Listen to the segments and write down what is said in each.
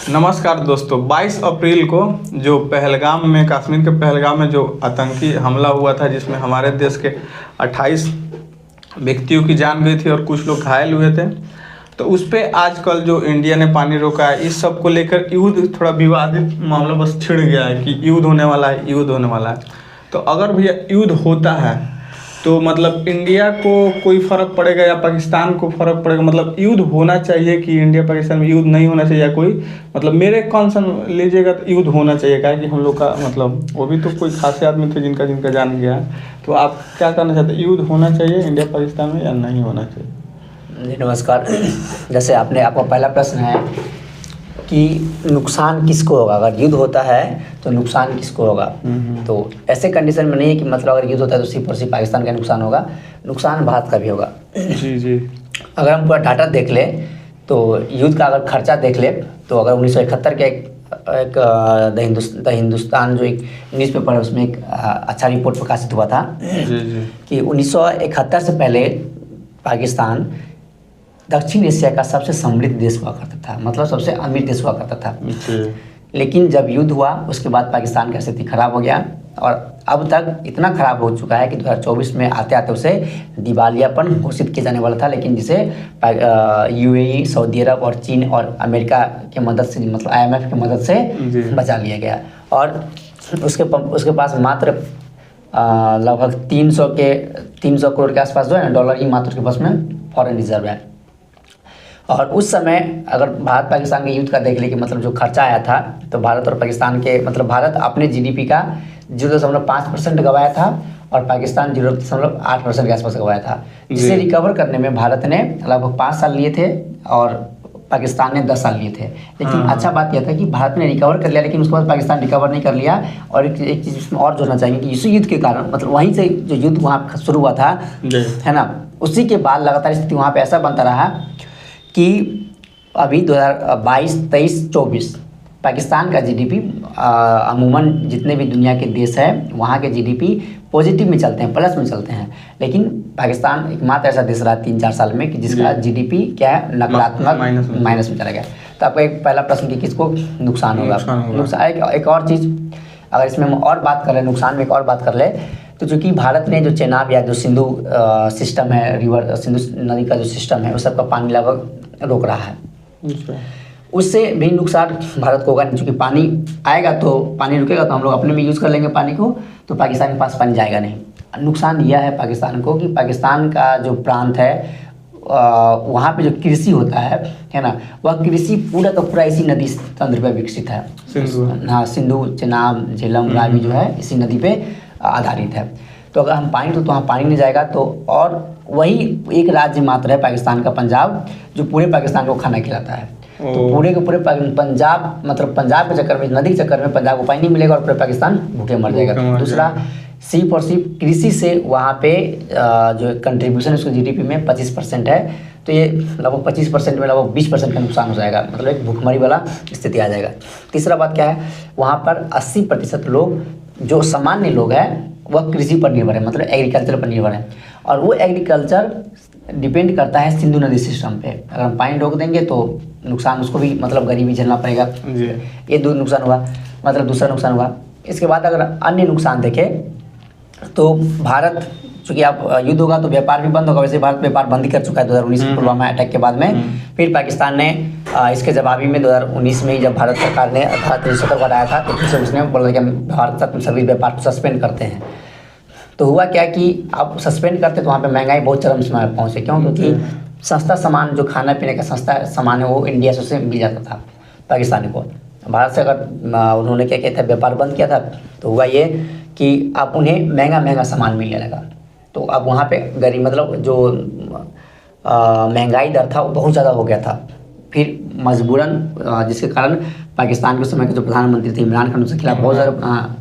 नमस्कार दोस्तों, 22 अप्रैल को जो पहलगाम में, कश्मीर के पहलगाम में जो आतंकी हमला हुआ था, जिसमें हमारे देश के 28 व्यक्तियों की जान गई थी और कुछ लोग घायल हुए थे। तो उस पर आजकल जो इंडिया ने पानी रोका है, इस सब को लेकर युद्ध, थोड़ा विवादित मामला बस छिड़ गया है कि युद्ध होने वाला है, युद्ध होने वाला है। तो अगर भैया युद्ध होता है तो मतलब इंडिया को कोई फ़र्क पड़ेगा या पाकिस्तान को फ़र्क पड़ेगा? मतलब युद्ध होना चाहिए कि इंडिया पाकिस्तान में युद्ध नहीं होना चाहिए, या कोई मतलब मेरे कॉन्सन लीजिएगा तो युद्ध होना चाहिए। क्या कि हम लोग का मतलब वो भी तो कोई खासे आदमी थे जिनका जान गया है। तो आप क्या कहना चाहते हैं, युद्ध होना चाहिए इंडिया पाकिस्तान में या नहीं होना चाहिए? जी नमस्कार। जैसे आपका पहला प्रश्न है कि नुकसान किसको होगा, अगर युद्ध होता है तो नुकसान किसको होगा। तो ऐसे कंडीशन में नहीं है कि मतलब अगर युद्ध होता है तो सिर्फ और सिर्फ पाकिस्तान का नुकसान होगा, नुकसान भारत का भी होगा। जी। अगर हम पूरा डाटा देख ले तो युद्ध का अगर खर्चा देख ले तो अगर 1971 के एक द हिंदुस्तान जो एक न्यूज़पेपर है उसमें एक अच्छा रिपोर्ट प्रकाशित हुआ था कि 1971 से पहले पाकिस्तान दक्षिण एशिया का सबसे समृद्ध देश हुआ करता था, मतलब सबसे अमीर देश हुआ करता था। लेकिन जब युद्ध हुआ उसके बाद पाकिस्तान की स्थिति खराब हो गया और अब तक इतना खराब हो चुका है कि 2024 में आते आते उसे दिवालियापन घोषित किया जाने वाला था, लेकिन जिसे यूएई, सऊदी अरब और चीन और अमेरिका की मदद से, मतलब IMF की मदद से बचा लिया गया। और उसके पास मात्र लगभग 300 करोड़ के आसपास जो है ना डॉलर ही मात्र उसके पास में फॉरेन रिजर्व है। और उस समय अगर भारत पाकिस्तान के युद्ध का देख ले कि मतलब जो खर्चा आया था, तो भारत और पाकिस्तान के मतलब भारत अपने GDP का 0.5% गंवाया था और पाकिस्तान 0.8% के आसपास गंवाया था, जिसे रिकवर करने में भारत ने लगभग 5 साल लिए थे और पाकिस्तान ने 10 साल लिए थे। लेकिन अच्छा बात यह था कि भारत ने रिकवर कर लिया, लेकिन उसके बाद पाकिस्तान रिकवर नहीं कर लिया। और एक चीज़ इसमें और जोड़ना चाहिए कि इसी युद्ध के कारण, मतलब वहीं से जो युद्ध वहाँ शुरू हुआ था है ना, उसी के बाद लगातार स्थिति वहाँ पे ऐसा बनता रहा कि अभी 2022, 23, 24 पाकिस्तान का GDP अमूमन जितने भी दुनिया के देश हैं वहाँ के GDP पॉजिटिव में चलते हैं, प्लस में चलते हैं। लेकिन पाकिस्तान एकमात्र ऐसा देश रहा 3-4 साल में कि जिसका GDP क्या है, नकारात्मक माइनस में चला गया। तो आपका एक पहला प्रश्न कि किसको नुकसान होगा। नुकसान एक और चीज़, अगर इसमें हम और बात कर ले, नुकसान में एक और बात कर ले तो चूँकि भारत ने जो चेनाब या जो सिंधु सिस्टम है, रिवर सिंधु नदी का जो सिस्टम है, उस सबका पानी लगभग रोक रहा है। उससे भी नुकसान भारत को होगा, क्योंकि पानी आएगा तो पानी रुकेगा तो हम लोग अपने में यूज़ कर लेंगे पानी को, तो पाकिस्तान के पास पानी जाएगा नहीं। नुकसान यह है पाकिस्तान को कि पाकिस्तान का जो प्रांत है वहाँ पे जो कृषि होता है ना, वह कृषि पूरा का पूरा इसी नदी तंत्र पर विकसित है। हाँ, सिंधु, चेनाब, झेलम, रावी जो है इसी नदी पे आधारित है। तो अगर हम पानी तो वहाँ पानी नहीं जाएगा। तो और वही एक राज्य मात्र है पाकिस्तान का, पंजाब, जो पूरे पाकिस्तान को खाना खिलाता है। तो पूरे के पूरे पंजाब, मतलब पंजाब के चक्कर में, नदी के चक्कर में पंजाब को पानी नहीं मिलेगा और पूरे पाकिस्तान भूखे मर जाएगा। दूसरा, सिर्फ और सिर्फ कृषि से वहाँ पे जो कंट्रीब्यूशन उसको GDP में 25% है, तो ये लगभग 25% में लगभग 20% का नुकसान हो जाएगा, मतलब एक भूखमरी वाला स्थिति आ जाएगा। तीसरा बात क्या है, वहाँ पर 80% लोग जो सामान्य लोग हैं वह कृषि पर निर्भर है, मतलब एग्रीकल्चर पर निर्भर है। और वो एग्रीकल्चर डिपेंड करता है सिंधु नदी सिस्टम पे। अगर हम पानी रोक देंगे तो नुकसान उसको भी, मतलब गरीबी झेलना पड़ेगा। ये दो नुकसान हुआ, मतलब दूसरा नुकसान हुआ। इसके बाद अगर अन्य नुकसान देखें तो भारत, चूँकि अब युद्ध होगा तो व्यापार भी बंद होगा। वैसे भारत व्यापार बंद ही कर चुका है 2019 में पुलवामा अटैक के बाद में। फिर पाकिस्तान ने इसके जवाबी में 2019 में ही जब भारत सरकार ने धारा 370 बनाया था तो फिर उसने बोला कि हम भारत तक सभी व्यापार को सस्पेंड करते हैं। तो हुआ क्या कि अब सस्पेंड करते तो वहाँ पे महंगाई बहुत चरम सीमा पर पहुँचे। क्यों? क्योंकि सस्ता सामान, जो खाना पीने का सस्ता सामान है, वो इंडिया से उसे मिल जाता था पाकिस्तानी को। भारत से अगर उन्होंने क्या किया था, व्यापार बंद किया था, तो हुआ ये कि अब उन्हें महंगा सामान मिलने लगा। तो अब वहाँ पे गरीब, मतलब जो महंगाई दर था वो बहुत ज़्यादा हो गया था। फिर मजबूरन, जिसके कारण पाकिस्तान के समय के जो प्रधानमंत्री थे इमरान खान, उसके खिलाफ बहुत ज़्यादा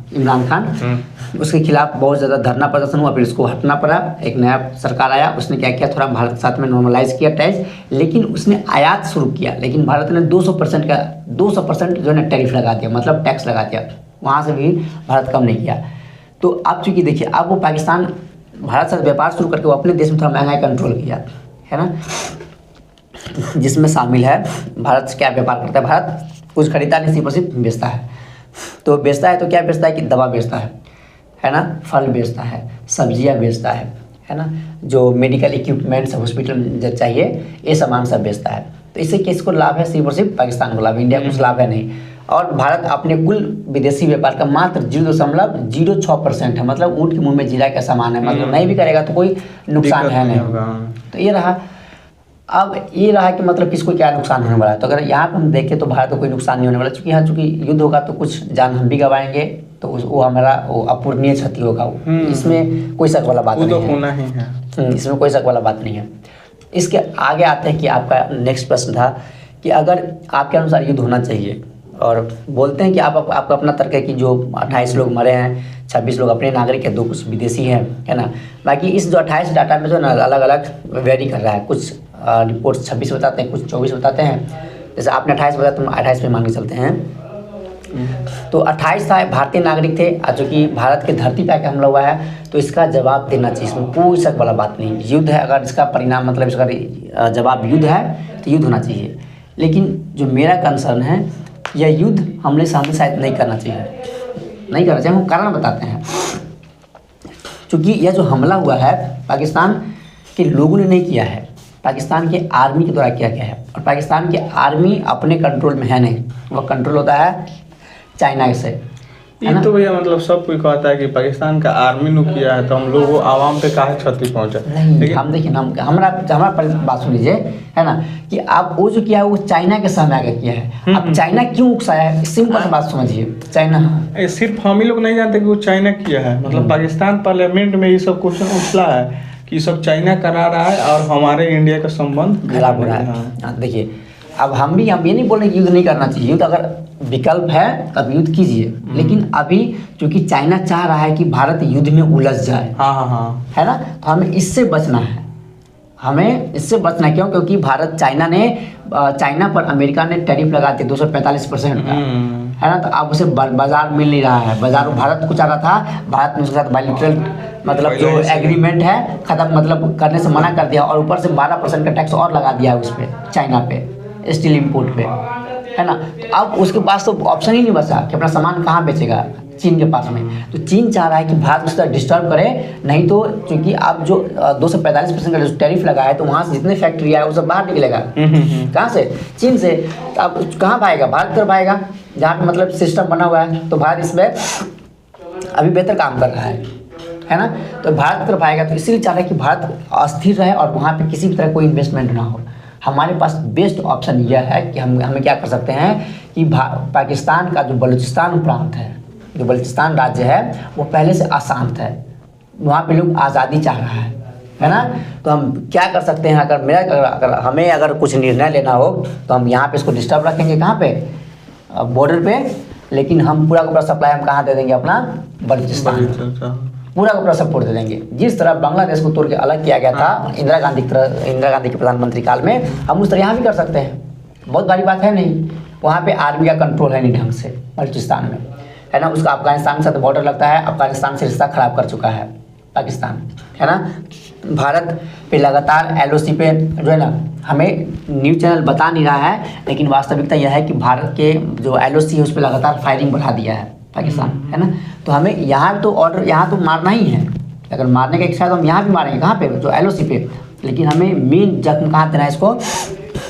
उसके खिलाफ बहुत ज़्यादा धरना प्रदर्शन हुआ। फिर उसको हटना पड़ा। एक नया सरकार आया, उसने क्या किया, थोड़ा भारत के साथ में नॉर्मलाइज किया टैक्स, लेकिन उसने आयात शुरू किया। लेकिन भारत ने 200% जो है ना टैरिफ लगा दिया, मतलब टैक्स लगा दिया। वहाँ से भी भारत कम नहीं किया। तो अब चूँकि देखिए, अब वो पाकिस्तान भारत से व्यापार शुरू करके वो अपने देश में थोड़ा महंगाई कंट्रोल किया है ना, जिसमें शामिल है भारत से क्या व्यापार करता है। भारत कुछ खरीदता नहीं, सिर्फ और सिर्फ बेचता है। तो बेचता है तो क्या बेचता है कि दवा बेचता है ना, फल बेचता है, सब्जियां बेचता है ना, जो मेडिकल इक्विपमेंट्स हॉस्पिटल में जो चाहिए ये सामान सब बेचता है। तो इससे किसको लाभ है? सिर्फ और सिर्फ पाकिस्तान को लाभ है, इंडिया को कुछ लाभ है नहीं। और भारत अपने कुल विदेशी व्यापार का मात्र 0.06% है, मतलब ऊँट के मुंह में जीरा का सामान है, मतलब नहीं भी करेगा तो कोई नुकसान है नहीं। तो ये रहा। अब ये रहा कि मतलब किसको क्या नुकसान होने वाला है। तो अगर यहाँ पर हम देखें तो भारत को कोई नुकसान नहीं होने वाला, क्योंकि यहाँ चूँकि युद्ध होगा तो कुछ जान हम भी गंवाएंगे, तो वो हमारा वो अपूरणीय क्षति होगा, इसमें कोई शक वाला बात नहीं है। इसमें कोई शक वाला बात नहीं है। इसके आगे आते हैं कि आपका नेक्स्ट प्रश्न था कि अगर आपके अनुसार युद्ध होना चाहिए, और बोलते हैं कि आपका अपना तर्क है कि जो 28 लोग मरे हैं, 26 लोग अपने नागरिक है, 2 कुछ विदेशी हैं, है ना। बाकी इस जो 28 डाटा में जो ना अलग अलग वेरी कर रहा है, कुछ रिपोर्ट 26 बताते हैं, कुछ 24 बताते हैं। जैसे आपने 28 बताया तो 28 में मान के चलते हैं। तो 28 था भारतीय नागरिक थे, और चूँकि भारत के धरती पर आके हमला हुआ है तो इसका जवाब देना चाहिए, इसमें कोई शक वाला बात नहीं। युद्ध है, अगर इसका परिणाम मतलब इसका जवाब युद्ध है तो युद्ध होना चाहिए। लेकिन जो मेरा कंसर्न है, यह युद्ध हमने सामने शायद नहीं करना चाहिए, नहीं करना चाहिए। हम कारण बताते हैं। क्योंकि यह जो हमला हुआ है पाकिस्तान के लोगों ने नहीं किया है, पाकिस्तान के आर्मी के द्वारा किया गया है। और पाकिस्तान की आर्मी अपने कंट्रोल में है नहीं, वह कंट्रोल होता है चाइना से। ये तो भैया मतलब सब कोई कहता है कि पाकिस्तान का आर्मी ने किया है, तो हम लोगों आवाम पे काहे क्षति पहुंचा। नहीं, हम देखिए ना, हमारा बात सुन लीजिए, है ना, कि आप वो जो किया है वो चाइना के सामने आगे किया है। अब चाइना क्यों उकसाया है, सिंपल सी बात समझिए। चाइना सिर्फ हम ही लोग नहीं जानते कि वो चाइना किया है, मतलब पाकिस्तान पार्लियामेंट में ये सब क्वेश्चन उछला है कि सब चाइना करा रहा है और हमारे इंडिया का संबंध खराब हो रहा है। देखिए, अब हम ये नहीं बोल रहे कि युद्ध नहीं करना चाहिए, युद्ध अगर विकल्प है तब युद्ध कीजिए। लेकिन अभी क्योंकि चाइना चाह रहा है कि भारत युद्ध में उलझ जाए, है ना, तो हमें इससे बचना है, हमें इससे बचना। क्यों? क्योंकि चाइना पर अमेरिका ने टैरिफ लगा दिया 245% का, है ना। तो अब उसे बाजार मिल नहीं रहा है, बाजार भारत को चाह रहा था, भारत ने उसके साथ बायलैटरल मतलब जो एग्रीमेंट है खत्म, मतलब करने से मना कर दिया, और ऊपर से 12% का टैक्स और लगा दिया है उस पर, चाइना पे, स्टील इंपोर्ट पे, है ना। तो अब उसके पास तो ऑप्शन ही नहीं बचा कि अपना सामान कहाँ बेचेगा, चीन के पास में। तो चीन चाह रहा है कि भारत उसका डिस्टर्ब करे, नहीं तो क्योंकि अब जो 245% का जो टैरिफ लगा है, तो वहाँ से जितने फैक्ट्री है वो सब बाहर निकलेगा। कहाँ से? चीन से। तो अब कहाँ पाएगा? भारत तरफ आएगा, जहाँ पे मतलब सिस्टम बना हुआ है। तो भारत इसमें अभी बेहतर काम कर रहा है ना। तो भारत तरफ आएगा, तो इसीलिए चाह रहा है कि भारत अस्थिर रहे और वहाँ पे किसी भी तरह कोई इन्वेस्टमेंट ना हो। हमारे पास बेस्ट ऑप्शन यह है कि हमें क्या कर सकते हैं कि पाकिस्तान का जो बलूचिस्तान प्रांत है, जो बलूचिस्तान राज्य है, वो पहले से अशांत है, वहाँ पे लोग आज़ादी चाह रहा है ना। तो हम क्या कर सकते हैं, अगर हमें कुछ निर्णय लेना हो तो हम यहाँ पे इसको डिस्टर्ब रखेंगे, कहाँ पे? बॉर्डर पे। लेकिन हम पूरा का पूरा सप्लाई हम कहाँ दे देंगे? अपना बलूचिस्तान, पूरा का पूरा सपोर्ट दे देंगे। जिस तरह बांग्लादेश को तोड़ के अलग किया गया था इंदिरा गांधी के प्रधानमंत्री काल में, हम उस तरह यहाँ भी कर सकते हैं। बहुत बड़ी बात है नहीं, वहाँ पे आर्मी का कंट्रोल है नहीं ढंग से बलूचिस्तान में, है ना। उसका अफगानिस्तान के साथ बॉर्डर लगता है, अफगानिस्तान से रिश्ता खराब कर चुका है पाकिस्तान, है ना। भारत पे लगातार LOC पे जो है ना, हमें न्यूज़ चैनल बता नहीं रहा है, लेकिन वास्तविकता यह है कि भारत के जो LOC है उस पर लगातार फायरिंग बढ़ा दिया है पाकिस्तान, है ना। तो हमें यहाँ तो मारना ही है। अगर मारने का इच्छा है तो हम यहाँ भी मारेंगे, कहाँ पे? जो LOC पे। लेकिन हमें मेन जख्म कहाँ देना है? इसको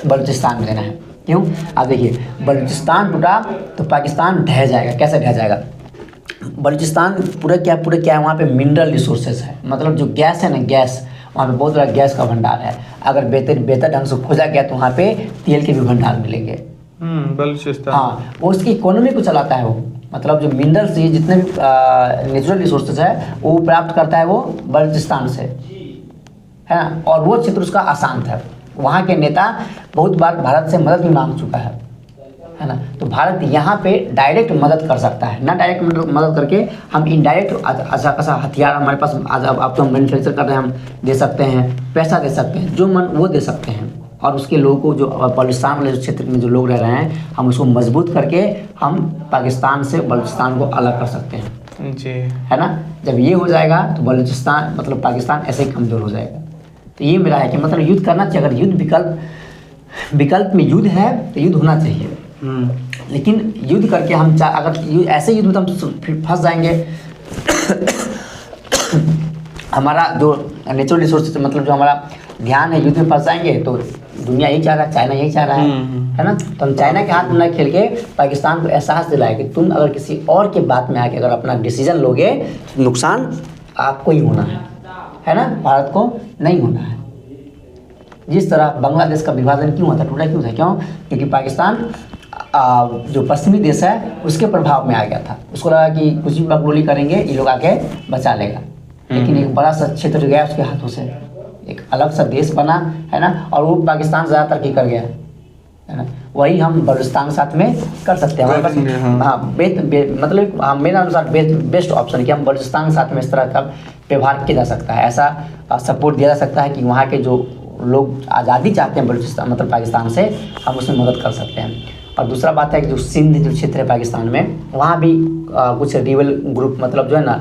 बलूचिस्तान में देना है। क्यों? आप देखिए, बलूचिस्तान टूटा तो पाकिस्तान ढह जाएगा। कैसे ढह जाएगा? बलूचिस्तान पूरा क्या है, वहाँ पे मिनरल रिसोर्सेज है, मतलब जो गैस है ना, गैस, वहाँ पे बहुत बड़ा गैस का भंडार है। अगर बेहतर ढंग से खोजा गया तो वहाँ पे तेल के भी भंडार मिलेंगे। बलूचिस्तान, हाँ, वो उसकी इकोनॉमी को चलाता है वो, मतलब जो मिनरल्स ये जितने भी नेचुरल रिसोर्सेज है वो प्राप्त करता है वो बलूचिस्तान से, है ना। और वो क्षेत्र उसका अशांत है। वहाँ के नेता बहुत बार भारत से मदद भी मांग चुका है ना। तो भारत यहाँ पे डायरेक्ट मदद कर सकता है, ना डायरेक्ट मदद करके हम इनडायरेक्ट अच्छा खासा हथियार हमारे पास आज अब तो हम मैन्युफैक्चर कर रहे हैं, हम दे सकते हैं, पैसा दे सकते हैं, जो मन वो दे सकते हैं। और उसके लोगों को, जो बलूचिस्तान वाले क्षेत्र में जो लोग रह रहे हैं, हम उसको मजबूत करके हम पाकिस्तान से बलूचिस्तान को अलग कर सकते हैं जी, है ना। जब ये हो जाएगा तो बलूचिस्तान मतलब पाकिस्तान ऐसे ही कमज़ोर हो जाएगा। तो ये मेरा है कि मतलब युद्ध करना चाहिए। अगर युद्ध विकल्प में युद्ध है तो युद्ध होना चाहिए, लेकिन युद्ध करके हम अगर ऐसे युद्ध में तो हम फिर फंस जाएंगे। हमारा जो नेचुरल रिसोर्स मतलब जो हमारा ध्यान है युद्ध में फंस जाएंगे, तो दुनिया यही चाह रहा है, चाइना यही चाह रहा है ना। तो हम चाइना के हाथ में न खेल के पाकिस्तान को एहसास दिलाए कि तुम अगर किसी और के बात में आके अगर अपना डिसीजन लोगे तो नुकसान आपको ही होना है ना, भारत को नहीं होना है। जिस तरह बांग्लादेश का विभाजन क्यों हुआ था, टूटा क्यों था, क्यों? क्योंकि पाकिस्तान जो पश्चिमी देश है उसके प्रभाव में आ गया था। उसको लगा कि कुछ भी बकलोली करेंगे ये लोग आके बचा लेगा, लेकिन एक बड़ा सा क्षेत्र गया उसके हाथों से, एक अलग सा देश बना है ना, और वो पाकिस्तान ज़्यादा तरक्की कर गया है ना। वही हम बलूचिस्तान के साथ में कर सकते हैं। हमारे पास हाँ मतलब मेरे अनुसार बेस्ट ऑप्शन है कि हम बलूचिस्तान के साथ में इस तरह का व्यवहार किया जा सकता है, ऐसा सपोर्ट दिया जा सकता है कि वहाँ के जो लोग आज़ादी चाहते हैं बलूचिस्तान मतलब पाकिस्तान से, हम उसमें मदद कर सकते हैं। और दूसरा बात है कि जो सिंध जो क्षेत्र है पाकिस्तान में, वहाँ भी कुछ रिबल ग्रुप मतलब जो है ना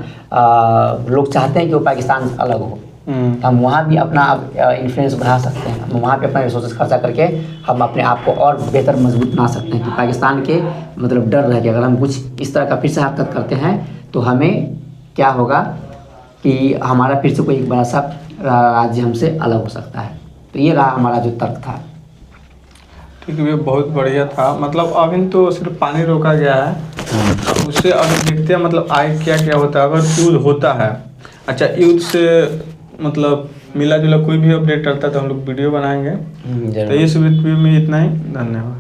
लोग चाहते हैं कि वो पाकिस्तान से अलग हो। हम वहाँ भी अपना इन्फ्लुएंस बढ़ा सकते हैं, हम वहाँ पे अपना रिसोर्सेज खर्चा करके हम अपने आप को और बेहतर मजबूत बना सकते हैं कि पाकिस्तान के मतलब डर रह के अगर हम कुछ इस तरह का फिर से हरकत करते हैं तो हमें क्या होगा कि हमारा फिर से कोई एक बड़ा सा राज्य हमसे अलग हो सकता है। तो ये रहा हमारा जो तर्क था। ठीक है, बहुत बढ़िया था। मतलब अभी तो सिर्फ पानी रोका गया है, अब उससे अभी देखते हैं मतलब आगे क्या क्या होता है अगर युद्ध होता है। अच्छा, युद्ध से मतलब मिला जुला कोई भी अपडेट रहता है तो हम लोग वीडियो बनाएंगे। तो इस वीडियो में इतना ही, धन्यवाद।